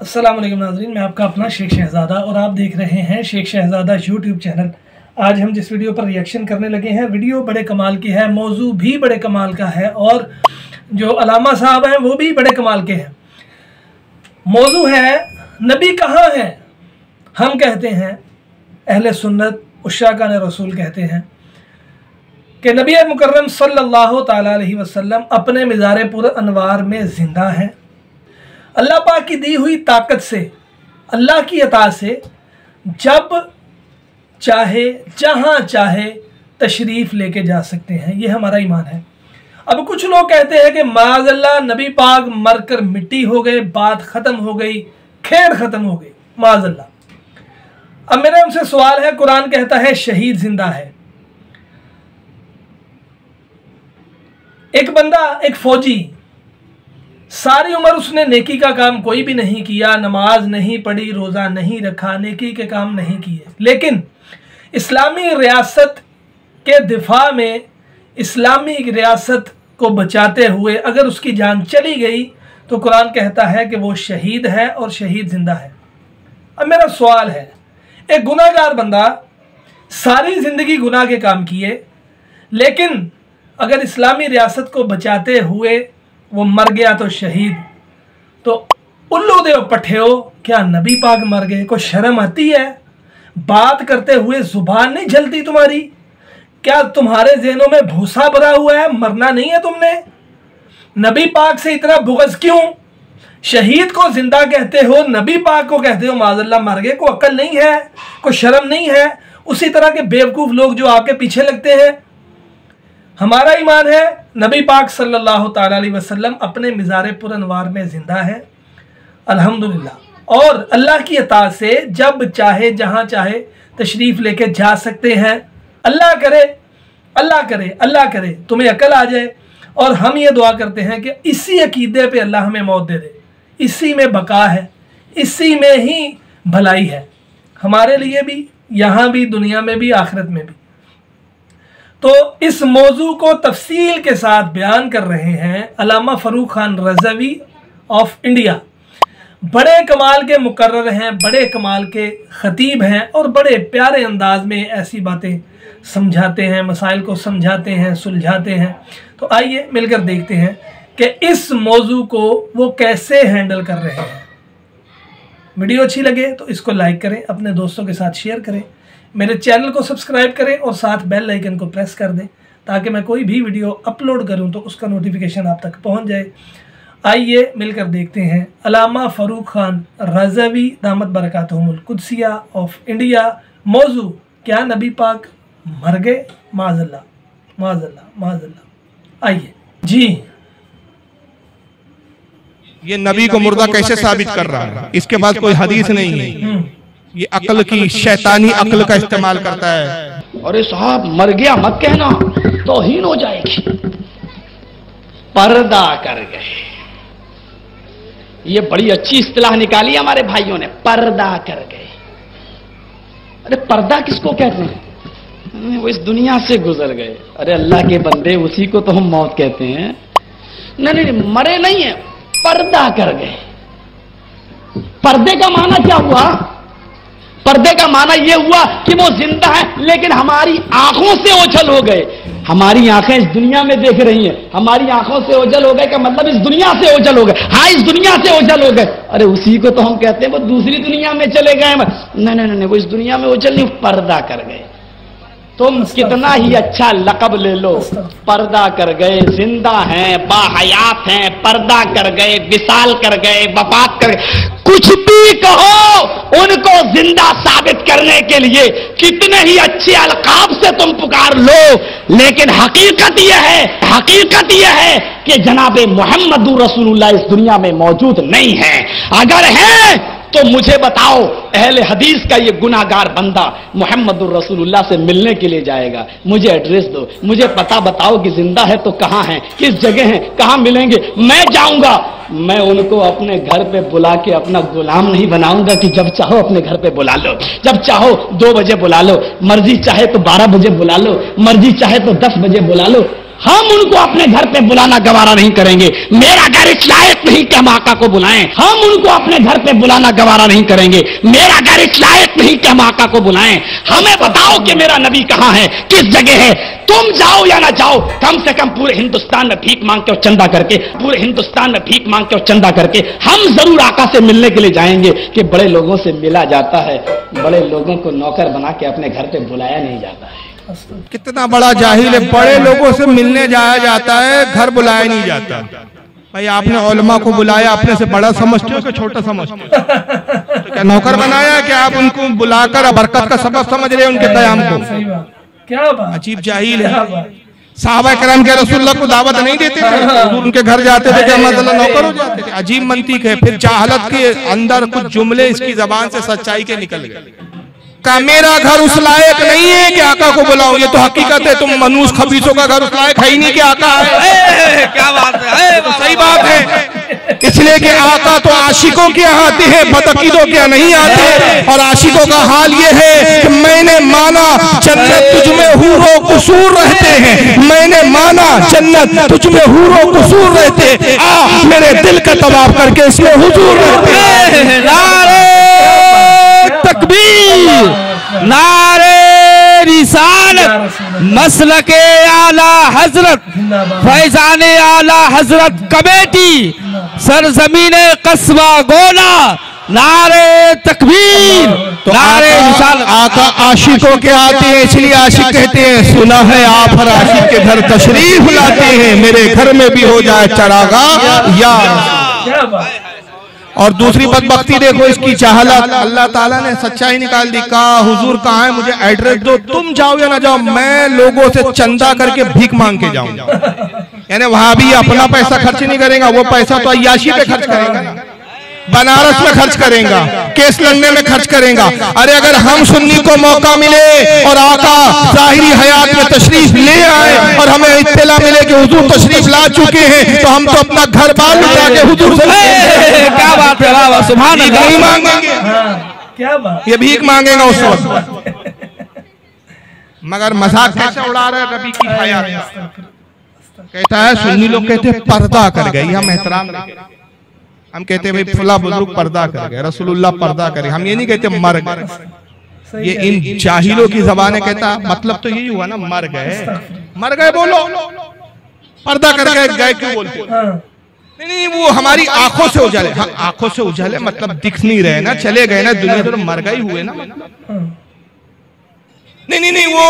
अस्सलाम वालेकुम नाज़रीन, मैं आपका अपना शेख शहज़ादा और आप देख रहे हैं शेख शहज़ादा यूट्यूब चैनल। आज हम जिस वीडियो पर रिएक्शन करने लगे हैं, वीडियो बड़े कमाल की है, मौजू भी बड़े कमाल का है और जो अलामा साहब हैं वो भी बड़े कमाल के हैं। मौजू है नबी कहाँ हैं। हम कहते हैं, अहले सुन्नत उश्शाकान रसूल कहते हैं कि नबी मुकर्रम सल्लल्लाहु ताला अलैहि वसल्लम अपने मिज़ार पुर अनवार में ज़िंदा हैं। अल्लाह पाक की दी हुई ताकत से, अल्लाह की अता से जब चाहे जहाँ चाहे तशरीफ़ लेके जा सकते हैं। ये हमारा ईमान है। अब कुछ लोग कहते हैं कि माज़अल्लाह नबी पाक मरकर मिट्टी हो गए, बात ख़त्म हो गई, खेल ख़त्म हो गई, माज़अल्लाह। अब मेरा उनसे सवाल है, कुरान कहता है शहीद जिंदा है। एक बंदा, एक फौजी, सारी उम्र उसने नेकी का काम कोई भी नहीं किया, नमाज नहीं पढ़ी, रोज़ा नहीं रखा, नेकी के काम नहीं किए, लेकिन इस्लामी रियासत के दिफा में, इस्लामी रियासत को बचाते हुए अगर उसकी जान चली गई तो कुरान कहता है कि वो शहीद है और शहीद जिंदा है। अब मेरा सवाल है, एक गुनाहगार बंदा सारी ज़िंदगी गुनाह के काम किए, लेकिन अगर इस्लामी रियासत को बचाते हुए वो मर गया तो शहीद, तो उल्लू दे पठेओ, क्या नबी पाक मर गए? कोई शर्म आती है? बात करते हुए जुबान नहीं जलती तुम्हारी? क्या तुम्हारे ज़हनों में भूसा भरा हुआ है? मरना नहीं है तुमने? नबी पाक से इतना बुग़्ज़ क्यों? शहीद को जिंदा कहते हो, नबी पाक को कहते हो माज़अल्लाह मर गए। कोई अक्ल नहीं है, कोई शर्म नहीं है? उसी तरह के बेवकूफ़ लोग जो आपके पीछे लगते हैं। हमारा ईमान है नबी पाक सल्लल्लाहु ताला अलैहि वसल्लम अपने मिज़ार पुर अनवार में ज़िंदा है, अल्हम्दुलिल्लाह। और अल्लाह की अता से जब चाहे जहाँ चाहे तशरीफ़ लेके जा सकते हैं। अल्लाह करे, अल्लाह करे, अल्लाह करे तुम्हें अकल आ जाए। और हम ये दुआ करते हैं कि इसी अकीदे पे अल्लाह हमें मौत दे दे। इसी में बका है, इसी में ही भलाई है, हमारे लिए भी, यहाँ भी, दुनिया में भी, आखिरत में भी। तो इस मौजू को तफसील के साथ बयान कर रहे हैं अल्लामा फ़ारूक खान रज़वी ऑफ इंडिया। बड़े कमाल के मुकर्रर हैं, बड़े कमाल के ख़तीब हैं और बड़े प्यारे अंदाज में ऐसी बातें समझाते हैं, मसाइल को समझाते हैं, सुलझाते हैं। तो आइए मिलकर देखते हैं कि इस मौजू को वो कैसे हैंडल कर रहे हैं। वीडियो अच्छी लगे तो इसको लाइक करें, अपने दोस्तों के साथ शेयर करें, मेरे चैनल को सब्सक्राइब करें और साथ बेल आइकन को प्रेस कर दें ताकि मैं कोई भी वीडियो अपलोड करूं तो उसका नोटिफिकेशन आप तक पहुंच जाए। आइए मिलकर देखते हैं अल्लामा फ़ारूक खान रज़वी दामत बरकातहुमुल कुद्सिया ऑफ इंडिया। मौजू, क्या नबी पाक मर गए? माज़अल्लाह, माज़अल्लाह, माज़अल्लाह। आइए जी। ये नबी को मुर्दा कैसे साबित कर रहा है? इसके बाद कोई हदीस नहीं है, ये अक्ल की, शैतानी अक्ल का इस्तेमाल करता है। अरे साहब मर गया मत कहना, तौहीन हो जाएगी। पर्दा कर गए, ये बड़ी अच्छी इस्तिलाह निकाली हमारे भाइयों ने, पर्दा कर गए। अरे पर्दा किसको कहते हैं? वो इस दुनिया से गुजर गए। अरे अल्लाह के बंदे, उसी को तो हम मौत कहते हैं। नहीं नहीं, मरे नहीं है, पर्दा कर गए। पर्दे का माना क्या हुआ? पर्दे का माना यह हुआ कि वो जिंदा है लेकिन हमारी आंखों से ओझल हो गए। हमारी आंखें इस दुनिया में देख रही हैं, हमारी आंखों से ओझल हो गए का मतलब इस दुनिया से ओझल हो गए। हाँ, इस दुनिया से ओझल हो गए। अरे उसी को तो हम कहते हैं वो दूसरी दुनिया में चले गए। नहीं नहीं नहीं, वो इस दुनिया में ओझल नहीं, पर्दा कर गए। तुम कितना ही अच्छा लक़ब ले लो, पर्दा कर गए। जिंदा हैं, बाहयात हैं, पर्दा कर गए, विसाल कर गए, वफात कर गए, कुछ भी कहो, उनको जिंदा साबित करने के लिए कितने ही अच्छे अलकाब से तुम पुकार लो, लेकिन हकीकत यह है कि जनाबे मोहम्मदुर रसूलुल्लाह इस दुनिया में मौजूद नहीं है। अगर है तो मुझे बताओ, अहले हदीस का ये गुनाहगार बंदा मोहम्मदुर रसूलुल्लाह से मिलने के लिए जाएगा, मुझे एड्रेस दो, मुझे पता बताओ कि जिंदा है तो कहां है, किस जगह है, कहां मिलेंगे, मैं जाऊंगा। मैं उनको अपने घर पे बुला के अपना गुलाम नहीं बनाऊंगा कि जब चाहो अपने घर पे बुला लो, जब चाहो 2 बजे बुला लो, मर्जी चाहे तो 12 बजे बुला लो, मर्जी चाहे तो 10 बजे बुला लो। हम उनको अपने घर पे बुलाना गवारा नहीं करेंगे। मेरा घर इस लायक नहीं कि हम आका को बुलाएं। हम उनको अपने घर पे बुलाना गवारा नहीं करेंगे। मेरा घर इस लायक नहीं कि हम आका को बुलाएं। हमें बताओ कि मेरा नबी कहां है, किस जगह है। तुम जाओ या ना जाओ, कम से कम पूरे हिंदुस्तान में भीख मांग के और चंदा करके, पूरे हिंदुस्तान में भीख मांग के और चंदा करके हम जरूर आका से मिलने के लिए जाएंगे। कि बड़े लोगों से मिला जाता है, बड़े लोगों को नौकर बना के अपने घर पे बुलाया नहीं जाता है। कितना बड़ा जाहिल है, बड़े लोगों से मिलने जाया जाता है, घर बुलाया नहीं जाता। भाई आपने उलमा को बुलाया, अपने से बड़ा समझते हो कि छोटा समझते हो? तो क्या नौकर बनाया कि आप उनको बुलाकर बरकत का सबब समझ रहे हैं उनके कयाम को? क्या बात, अजीब जाहिल है। साहबा करम के रसूलुल्लाह को दावत नहीं देते थे, उनके घर जाते थे कि हम नौकर हो जाते थे। अजीब मंतीक है। फिर जाहलत के अंदर कुछ जुमले इसकी जबान से सच्चाई के निकल गए। का मेरा घर उस लायक नहीं है कि आका को बुलाओ। ये तो हकीकत है, तुम मनूस खबीसों का घर उस लायक है ही नहीं कि आका है। क्या बात है, तो सही बात है। इसलिए कि आका तो आशिकों के यहाँ आते हैं, बदअकीदों के यहाँ नहीं आते। और आशिकों का हाल ये है कि मैंने माना जन्नत तुझ में हूरों कुसूर रहते हैं, मैंने माना जन्नत तुझ में हूरों कुसूर रहते, आ मेरे दिल का तवाफ करके इसमें हुजूर रहते हैं। नारे तकबीर, नारे रिसालत, मसलके आला हजरत, फैजाने आला हजरत कमेटी, सरजमीने कस्बा गोला, नारे तकबीर, नारे रिसालत। आका आशिकों के आते हैं, इसलिए आशिक कहते हैं सुना है आप हर आशिक के घर तशरीफ लाते हैं, मेरे घर में भी हो जाए चरागा या। और दूसरी बदबख्ती देखो इसकी चाहत, अल्लाह ताला ने सच्चाई निकाल दी। कहा हुजूर कहाँ है, मुझे एड्रेस दो, तुम जाओ या ना जाओ, मैं लोगों से चंदा करके भीख मांग के जाऊंगा। यानी वहां भी अपना पैसा खर्च नहीं करेगा, वो पैसा तो अय्याशी पे खर्च करेगा, बनारस में खर्च करेगा, केस लड़ने में खर्च करेगा। अरे अगर हम सुन्नी को मौका मिले और आका जाहिरी हयात में तशरीफ ले आए और हमें इत्तला मिले कि हुजूर तशरीफ ला चुके हैं, तो हम तो अपना घर बार लुटा के हुजूर से क्या बात है, वाह सुभान अल्लाह, नहीं मांगेंगे। क्या बात, ये भीख मांगेगा उस वक्त। मगर मजाक कैसे उड़ा रहे हैं रबी की हयात। कहता है सुन्नी लोग कहते हैं पर्दा कर गई, हम एहतराम नहीं करते। हम कहते हैं भाई फला बुजुर्ग पर्दा कर गए, रसूलुल्लाह पर्दा करे, हम ये नहीं कहते मर गए। ये इन जाहिलों की जबान है। कहता मतलब तो यही हुआ ना, मर गए, मर गए बोलो, पर्दा कर गए क्यों बोलते? नहीं, वो हमारी आंखों से उजाले। हाँ, आंखों से उजाले मतलब दिख नहीं रहे ना, चले गए ना दुनिया, तो मर गए हुए ना। नहीं, वो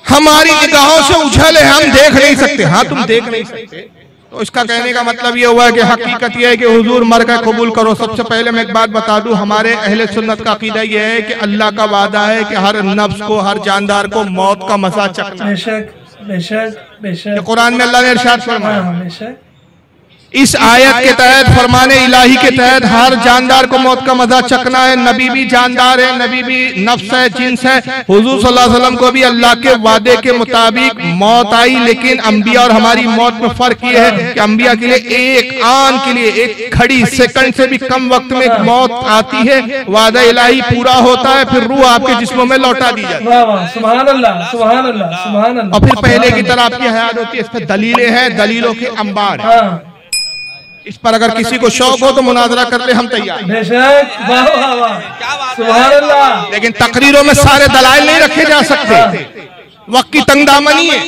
हमारी निगाहों से उछले, हम देख नहीं सकते। हाँ, तुम देख नहीं सकते, तो इसका कहने का मतलब ये हुआ कि हकीकत यह है कि हुजूर मर गए, कबूल करो। सबसे पहले मैं एक बात बता दूं, हमारे अहले सुन्नत का अकीदा यह है कि अल्लाह का वादा है कि हर नफ्स को, हर जानदार को मौत का मजा चखना। बेशक बेशक बेशक, कुरान में अल्लाह ने इरशाद फरमाया। बेशक इस आयत के तहत, फरमाने इलाही के तहत हर जानदार को मौत का मजा चखना है। नबी भी जानदार है, नबी भी नफ्स है, जिन्स है। हुजूर सल्लल्लाहु अलैहि वसल्लम को भी अल्लाह के वादे के मुताबिक मौत आई, लेकिन अंबिया और हमारी मौत में फर्क ये है कि अंबिया के लिए एक आन के लिए, एक घड़ी सेकंड से भी कम वक्त में एक मौत आती है, वादा इलाही पूरा होता है, फिर रूह आपके जिस्मों में लौटा दी जाती है। सुभान अल्लाह, सुभान अल्लाह, सुभान अल्लाह। और फिर पहले की तरह आपकी हयात होती है। इस पर दलीलें हैं, दलीलों के अंबार है। इस पर अगर किसी को शौक हो तो मुनाजरा कर ले, हम तैयार। बेशक, वाह वाह वाह, सुभान अल्लाह। लेकिन तकरीरों में सारे दलाइल नहीं रखे जा सकते, वक्त की तंगदामनी है।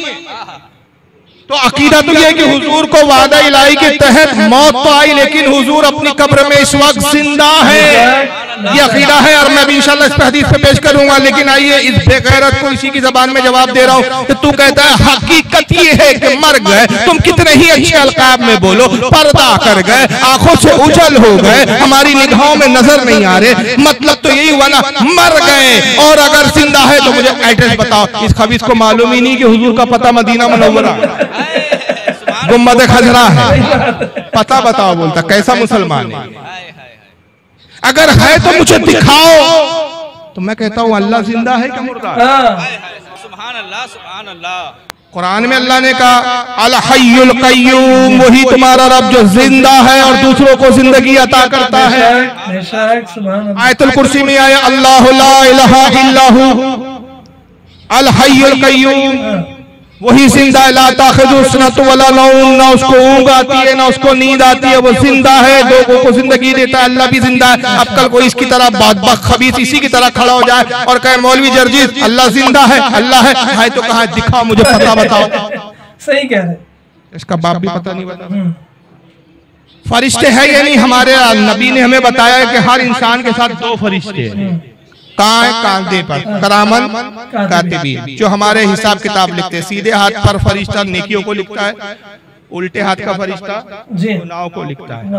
तो अकीदा तो यह कि हुजूर को वादा इलाही के तहत मौत तो आई, लेकिन हुजूर अपनी कब्र में इस वक्त जिंदा है, ये अकीदा है। और मैं भी इंशाल्लाह इस पे हदीस पे पेश करूंगा। लेकिन आइए इस बेगैरत को इसी की जबान में जवाब दे रहा हूं कि तू कहता है हकीकत ये है कि मर गए, तुम कितने ही अच्छे अलकाब में बोलो, पर्दा कर गए, आंखों से उजल हो गए, हमारी निगाहों में नजर नहीं आ रहे, मतलब तो यही हुआ ना, मर गए। और अगर जिंदा है तो मुझे एड्रेस बताओ। इस खबीस को मालूम ही नहीं कि हुजूर का पता मदीना मुनव्वरा, गुम्बद खजरा है, पता बताओ। बोलता कैसा मुसलमान है? अगर है तो मुझे दिखाओ। तो मैं कहता हूं अल्लाह जिंदा है क्या मुर्दा? सुभान अल्लाह, सुभान अल्लाह। कुरान में अल्लाह ने कहा अल हय्युल कय्यूम, वही तुम्हारा रब जो जिंदा है और दूसरों को जिंदगी अता करता है। आयतुल कुर्सी में आया अल्लाहु ला इलाहा इल्ला हु अल हय्युल कय्यूम, वही जिंदा है, ला ताखिज़ु सुन्नतु वला नौम, ना उसको ऊँघ आती है ना उसको नींद आती है, वो जिंदा है, लोगों को जिंदगी देता है, अल्लाह भी जिंदा है। अब कल कोई इसकी तरह बदबख्त खबीस इसी की तरह खड़ा हो जाए और कहे मौलवी जर्जीस अल्लाह जिंदा है, अल्लाह है तो कहाँ, दिखाओ मुझे, पता बताओ। सही कह रहे। इसका बाप भी पता नहीं बता। फरिश्ते हैं या नहीं? हमारे नबी ने हमें बताया है कि हर इंसान के साथ 2 फरिश्ते हैं। कहाँ है? कांधे पर, करामन कातिबीन, जो हमारे हिसाब किताब लिखते हैं। सीधे हाथ पर फरिश्ता नेकियों को लिखता है, उल्टे हाथ का फरिश्ता गुनाहों को लिखता है।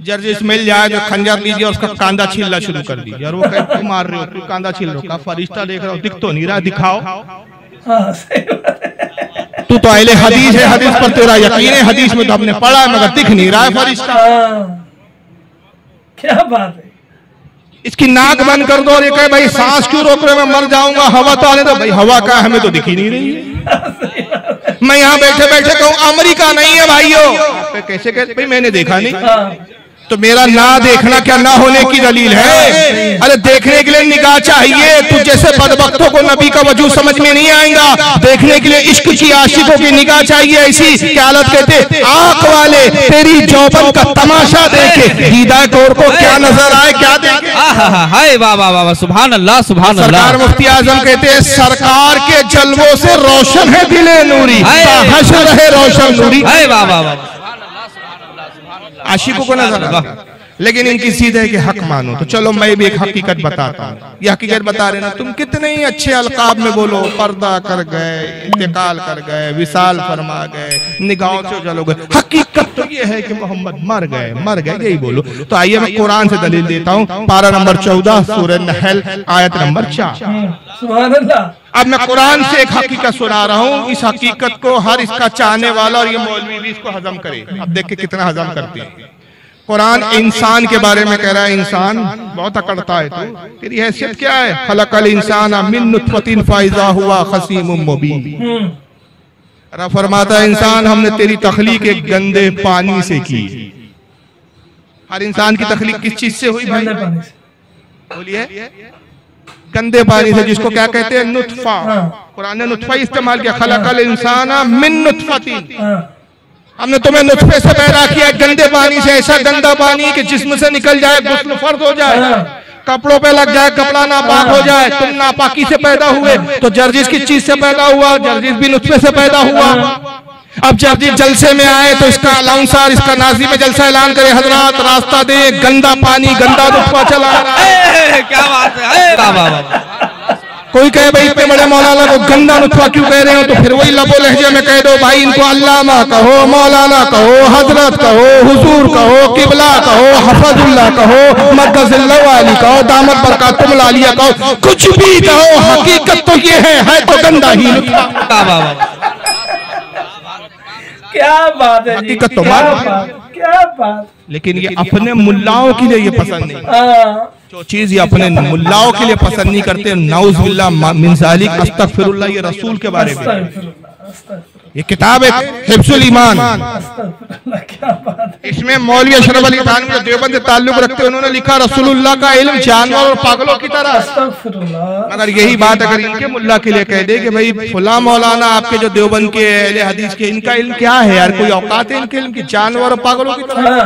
जर्जिस मिल जाए जो खंजर लीजिए और उसका कांधा छीलना शुरू कर दीजिए, और वो क्यों मार रहे हो, क्यों कांधा छील रहे हो? फरिश्ता देख रहा हो, दिख तो नहीं रहा, दिखाओ। तू तो अहले हदीस है, हदीस पर तेरा यकीन है, हदीस में तो हमने पढ़ा है, मगर दिख नहीं रहा है फरिश्ता। क्या बात है। इसकी नाक बंद कर दो और ये कहे भाई सांस क्यों रोक रहे, मैं मर जाऊंगा, हवा तो आने दो। भाई हवा का हमें तो दिख ही नहीं रही है। मैं यहाँ बैठे बैठे कहूँ अमेरिका नहीं है भाइयों, कैसे कहते? भाई मैंने देखा नहीं, तो मेरा ना देखना क्या ना होने की दलील है? अरे देखने के लिए निगाह चाहिए। तू जैसे बदबख्तों को नबी का वजूद समझ में नहीं आएगा, देखने के लिए इश्क की आशिकों की निगाह चाहिए। ऐसी क्या हालत कहते, आंख वाले तेरी जौबन का तमाशा देखे दीदार कौर को क्या नजर आए, क्या देखे? हाय वाह वाह वाह, सुभान अल्लाह सुभान अल्लाह। सरकार मुफ्ती आजम कहते हैं सरकार के जलवों से रोशन है दिले नूरी, हश्र है रोशन नूरी। हाय वाह वाह वाह, आशिकों को नजर आता, लेकिन इनकी सीधे है कि हक मानो। तो चलो मैं भी एक हकीकत बताता हूँ। ये हकीकत बता रहे ना, तुम कितने ही अच्छे अलकाब में बोलो, पर्दा कर गए, इंतकाल कर गए, विसाल फरमा गए, निगाहों से जलो गए, हकीकत तो ये है कि मोहम्मद मर गए, मर गए, यही बोलो। तो आइए मैं कुरान से दलील देता हूँ, पारा नंबर 14 सूरह नहल आयत नंबर 4। सुभान अल्लाह। अब मैं कुरान से एक हकीकत सुना रहा हूँ, इस हकीकत को हर इसका चाहने वाला और ये मौलवी भी इसको हजम करे। अब देख के कितना हजम करते हैं। कुरान इंसान के बारे में कह रहा है, इंसान बहुत अकड़ता है, तू तेरी हैसियत क्या है? खलकल इंसान मिन नुत्फतिन फाइजा हुआ खसीमुम मुबीन। फरमाता है इंसान हमने तेरी तख्लीक एक गंदे पानी से की। हर इंसान की तख्लीक किस चीज से हुई भाई? बोलिए, गंदे पानी से, जिसको क्या कहते हैं? नुत्फा। कुरान ने नुत्फा इस्तेमाल किया, खलकल इंसान मिन नुत्फतिन। हमने तुम्हें नुत्फे से पैदा किया, गंदे पानी से, ऐसा गंदा पानी कि जिस्म से निकल जाए गुस्ल फर्ज हो जाए, कपड़ों पे लग जाए कपड़ा नापाक हो जाए। तुम नापाकी से पैदा हुए तो जर्जिस किस चीज से पैदा हुआ? जर्जिस भी नुत्फे से पैदा हुआ। अब जर्जिस जलसे में आए तो इसका अलाउंसर, इसका नाजी में जलसा ऐलान करे, हजरात रास्ता दे, गंदा पानी गंदा नुत्फा चला रहा है। क्या बात है। कोई कहे भाई इतने बड़े मौलाना को गंदा नुत्फा क्यों कह रहे हो? तो फिर वही लबो लहजे में कह दो भाई, इनको अल्लामा कहो, मौलाना कहो, हजरत कहो, हुजूर कहो, किबला कहो, हफजुल्लाह कहो, मदजिल्लाह वाली कहो, दामत बरकातुल आलिया कहो, कुछ भी कहो, हकीकत तो ये है तो गंदा ही नुत्फा। क्या बात है, हकीकत तो क्या बात। लेकिन ये अपने मुल्लाओं के लिए ये पसंद नहीं, जो चीज ये अपने मुल्लाओं के लिए पसंद नहीं करते। नाउज़ बिल्लाह मिन ज़ालिक, अस्तगफिरुल्लाह। ये रसूल के बारे में ये किताब है हिफ्जुल ईमान। इसमें मौलवी अशरफ अली थानवी जो देवबंद से ताल्लुक रखते हैं, उन्होंने लिखा रसूलुल्लाह का इल्म जानवर और पागलों की तरह। अगर यही बात अगर इनके मुल्ला के लिए कह दे कि भाई फुला मौलाना आपके जो देवबंद के अहले हदीस के, इनका इल्म क्या है यार? कोई औकात है इनके इल्म की? जानवर और पागलों की तरह।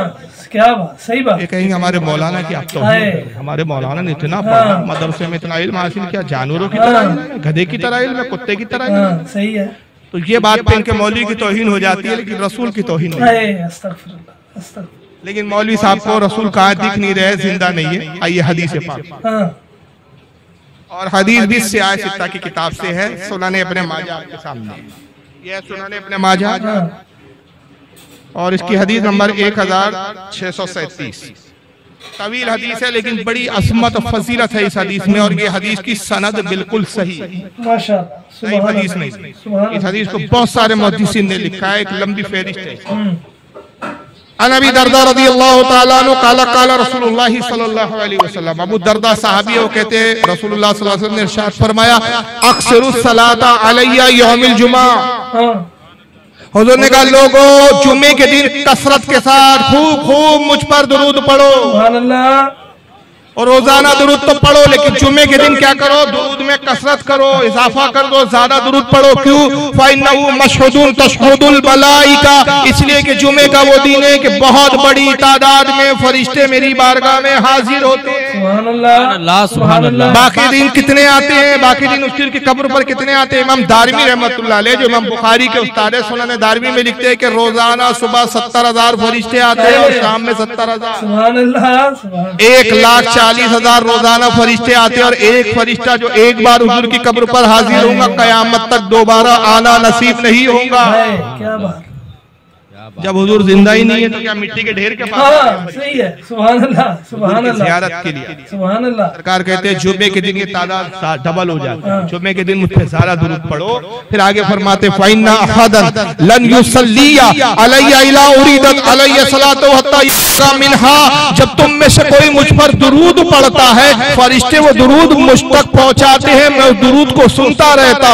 क्या बात, सही बात। ये कहेंगे हमारे मौलाना की आप तो, हमारे मौलाना ने इतना पढ़ा, मदरसे में इतना इल्म हासिल किया, जानवरों की तरह, गधे की तरह इल्म, कुत्ते की तरह। सही है। तो ये बात पे इनके मौलवी की तौहीन हो जाती है, लेकिन रसूल की तौहीन नहीं। लेकिन मौलवी साहब को रसूल कहाँ दिख नहीं रहे, जिंदा नहीं है। आइए हदीस पाक, और हदीस भी सियाह सित्ता की किताब से है, सुनाने अपने माजा आपके सामने, यह सुनाने अपने माजा, और इसकी हदीस नंबर 1637। तवील हदीस है लेकिन बड़ी असमत और फजीलत है इस हदीस में, और ये हदीस की सनद बिल्कुल सही, माशाअल्लाह, सही हदीस नहीं। इस हदीस को बहुत सारे मुहद्दिसीन ने लिखा है, एक लंबी फहरिस्त है। अन अबी दरदा रज़ियल्लाहु तआला अन्हु क़ाला क़ाला रसूलुल्लाह सल्लल्लाहु अलैहि वसल्लम। अबू दरदा सहाबी है, वो कहते हैं रसूलुल्लाह सल्लल्लाहु अलैहि वसल्लम ने इरशाद फरमाया, अक्सरुस सलाता अलैया यौमिल जुमा। हुजूर ने कहा लोगों जुमे के दिन कसरत के साथ खूब खूब मुझ पर दुरूद पढ़ो। और रोजाना दुरूद तो पढ़ो, लेकिन जुम्मे के दिन क्या करो, दुरूद में कसरत करो, इजाफा कर दो, ज्यादा दुरूद पढ़ो। क्यों? फ़इन्नहु मशहुदुन तशहुदुल मलाइका, इसलिए कि जुम्मे का वो दिन है कि बहुत बड़ी तादाद में फरिश्ते मेरी बारगाह में हाजिर होते हैं। सुभान अल्लाह, सुभान अल्लाह। बाकी दिन कितने आते हैं? बाकी दिन उसकी की कब्र पर कितने आते हैं? इमाम दारमी रहमतुल्लाह अलैह, जो इमाम बुखारी के उस्ताद है, सुनन दारमी में लिखते हैं कि रोजाना सुबह 70,000 फरिश्ते आते हैं और शाम में 70,000। सुभान अल्लाह, सुभान। 1,40,000 रोजाना फरिश्ते आते हैं और एक फरिश्ता जो एक बार हुजूर की कब्र पर हाजिर होगा, कयामत तक दोबारा आना नसीब नहीं होगा। क्या बात। जब हुजूर जिंदा ही नहीं है तो क्या मिट्टी के ढेर के पास? हाँ, सही है। सुभान अल्लाह, सुभान अल्लाह। ज़ियारत के लिए सुभान अल्लाह। सरकार कहते हैं जुम्मे के दिन ये तादाद डबल हो जाती है। जुम्मे के दिन मुझ पे ज़्यादा दुरूद पढ़ो। फिर आगे फरमाते फ़इन्ना अहदन लन युसल्लिया अलैया इला उरीदत अलैहि सलातु हत्ता युसा मिनहा, जब तुम में से कोई मुझ पर दुरूद पढ़ता है, फरिश्ते वो दुरूद मुझ तक पहुंचाते हैं, मैं उस दुरूद को सुनता रहता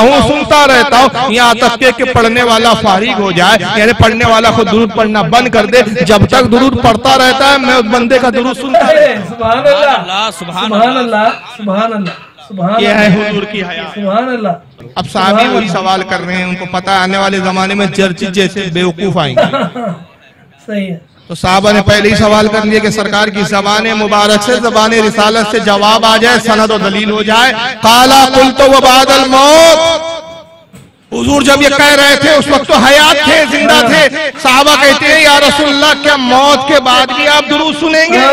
हूँ, यहाँ तक के पढ़ने वाला फारिग हो जाए, यानी पढ़ने वाला खुद दुरूद पढ़ना बंद कर दे। जब तक दुरूद पढ़ता रहता है, मैं उस बंदे का दुरूद सुनता रहता हूं। सुभान अल्लाह, सुभान अल्लाह, सुभान अल्लाह, सुभान। ये है हुजूर की हया। सुभान अल्लाह। अब साहबी वही सवाल कर रहे हैं, उनको पता है आने वाले जमाने में जर्जी जैसे बेवकूफ आएंगे। सही है। तो साहबा ने पहले ही सवाल कर लिया कि सरकार की ज़बान मुबारक से, ज़बान रिसालत से जवाब आ जाए, सनद और दलील हो जाए। काला कुल तो व बादल मौत, हुजूर जब ये कह रहे थे उस वक्त तो हयात थे, जिंदा थे। साहबा कहते हैं या रसूलल्लाह, क्या मौत के बाद भी आप दुरूद सुनेंगे?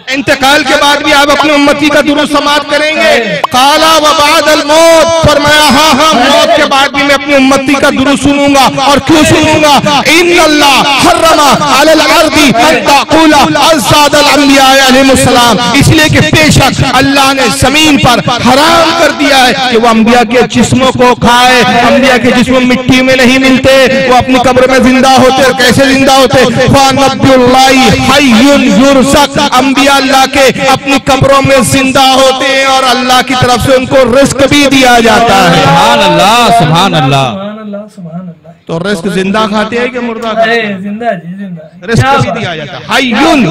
इंतकाल के बाद भी आप अपनी उम्मती का दुरूद समात करेंगे? काला व बादल मौत, फरमाया हाँ हाँ, मौत के बाद भी मैं अपनी उम्मती का दुरूद सुनूंगा। और क्यों सुनूंगा? इन्नल्लाह हर्रमा अलल अर्दी अन तक़ूला अज़्ज़ादल अंबिया अलैहिमुस्सलाम, इसलिए कि बेशक अल्लाह ने जमीन पर हराम कर दिया है कि वो अंबिया के जिस्मों को खाए। अंबिया के जिस्म मिट्टी में नहीं मिलते, वो अपनी कब्र में जिंदा होते। कैसे जिंदा होते? फ़नबियुल्लाहि हय्युन युरज़क़, अंबिया अल्लाह के अपनी कब्रों में जिंदा होते हैं और अल्लाह की तरफ से उनको रिस्क भी दिया जाता है। सुभान अल्लाह, सुभान अल्लाह, सुभान अल्लाह, सुभान अल्लाह। तो रिस्क जिंदा खाते हैं कि मुर्दा खाते हैं? जिंदा जी, जिंदा। रिस्क भी दिया जाता है। हय्युन,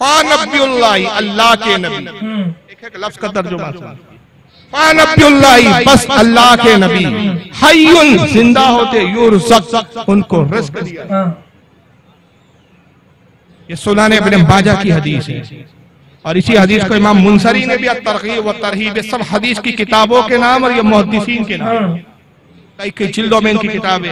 फ़नबियुल्लाहि, अल्लाह के नबी। एक लफ्ज का तर्जुमा सुनो, फ़नबियुल्लाहि, बस अल्लाह के नबी। हय्युन, जिंदा होते, युरज़क़, उनको रिस्क दिया। ये सुनाने अपने बाजा की हदीस है और इसी हदीस को इमाम मुंसरी ने भी तरगीब व तरहीब, सब हदीस की किताबों के नाम और ये मुहद्दिसीन के नाम, कई जिल्दों में इनकी किताबें,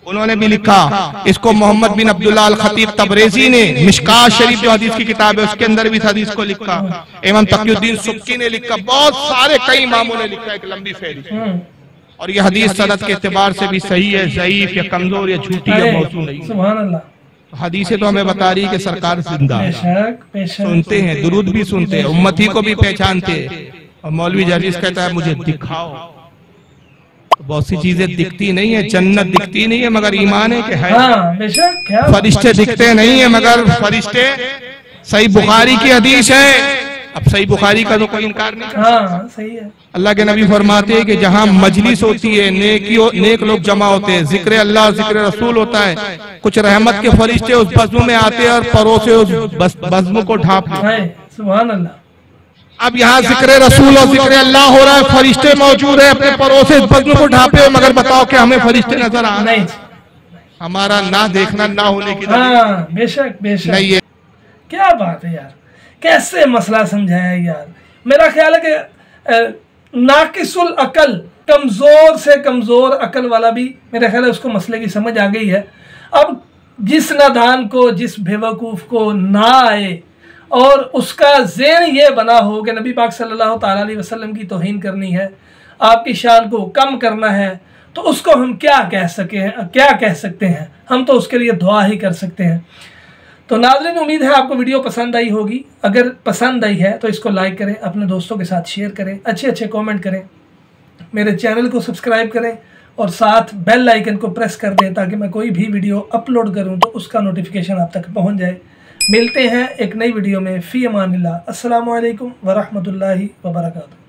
उन्होंने भी लिखा। इसको मोहम्मद बिन अब्दुल्लाह अल खतीब तबरेजी ने मिशकात शरीफ जो हदीस की किताब है उसके अंदर भी इस हदीस को लिखा। इमाम तकीउद्दीन सुब्की ने लिखा, बहुत सारे कई इमामों ने लिखा, एक लंबी फहरिस्त। और ये हदीस सनद के एतबार से भी सही है, ज़ईफ या कमजोर या झूठी या मौजू नहीं। सुभान अल्लाह। हदीसें तो हमें बता रही है कि सरकार जिंदा है, सुनते हैं, दुरूद भी सुनते हैं, उम्मती को भी पहचानते हैं। और मौलवी जर्जिस कहता है मुझे दिखाओ, तो बहुत सी चीजें दिखती नहीं है, जन्नत दिखती नहीं है मगर ईमान है कि है। हाँ, फरिश्ते दिखते नहीं है मगर फरिश्ते, सही बुखारी की हदीस है। अब सही बुखारी का तो कोई इनकार नहीं। हाँ, सही है। अल्लाह के नबी फरमाते हैं कि जहाँ मजलिस होती है, नेक लोग जमा होते हैं, जिक्र अल्लाह जिक्र रसूल होता है, कुछ रहमत के फरिश्ते उस बज़्म में आते हैं और परों से उस बज़्म को ढांप लेते हैं। सुभान अल्लाह। अब यहाँ जिक्र रसूल और जिक्र अल्लाह हो रहा है, फरिश्ते मौजूद है, अपने परों से बज़्म को ढांपे, मगर बताओ कि हमें फरिश्ते नजर आ नहीं? हमारा ना देखना ना होने की बेशक बेशक नहीं है। क्या बात है यार, कैसे मसला समझाया यार। मेरा ख्याल है कि नाकिसुल अकल, कमजोर से कमजोर अकल वाला भी मेरा ख्याल है उसको मसले की समझ आ गई है। अब जिस नादान को, जिस बेवकूफ़ को ना आए और उसका ज़ेन ये बना हो कि नबी पाक सल्लल्लाहु ताला अलैहि वसल्लम की तौहीन करनी है, आपकी शान को कम करना है, तो उसको हम क्या कह सकते हैं? हम तो उसके लिए दुआ ही कर सकते हैं। तो नाज़रीन, उम्मीद है आपको वीडियो पसंद आई होगी। अगर पसंद आई है तो इसको लाइक करें, अपने दोस्तों के साथ शेयर करें, अच्छे अच्छे कमेंट करें, मेरे चैनल को सब्सक्राइब करें और साथ बेल आइकन को प्रेस कर दें ताकि मैं कोई भी वीडियो अपलोड करूं तो उसका नोटिफिकेशन आप तक पहुंच जाए। मिलते हैं एक नई वीडियो में। फ़ी अमानिल्लाह। अस्सलामु अलैकुम व रहमतुल्लाहि व बरकातुहू।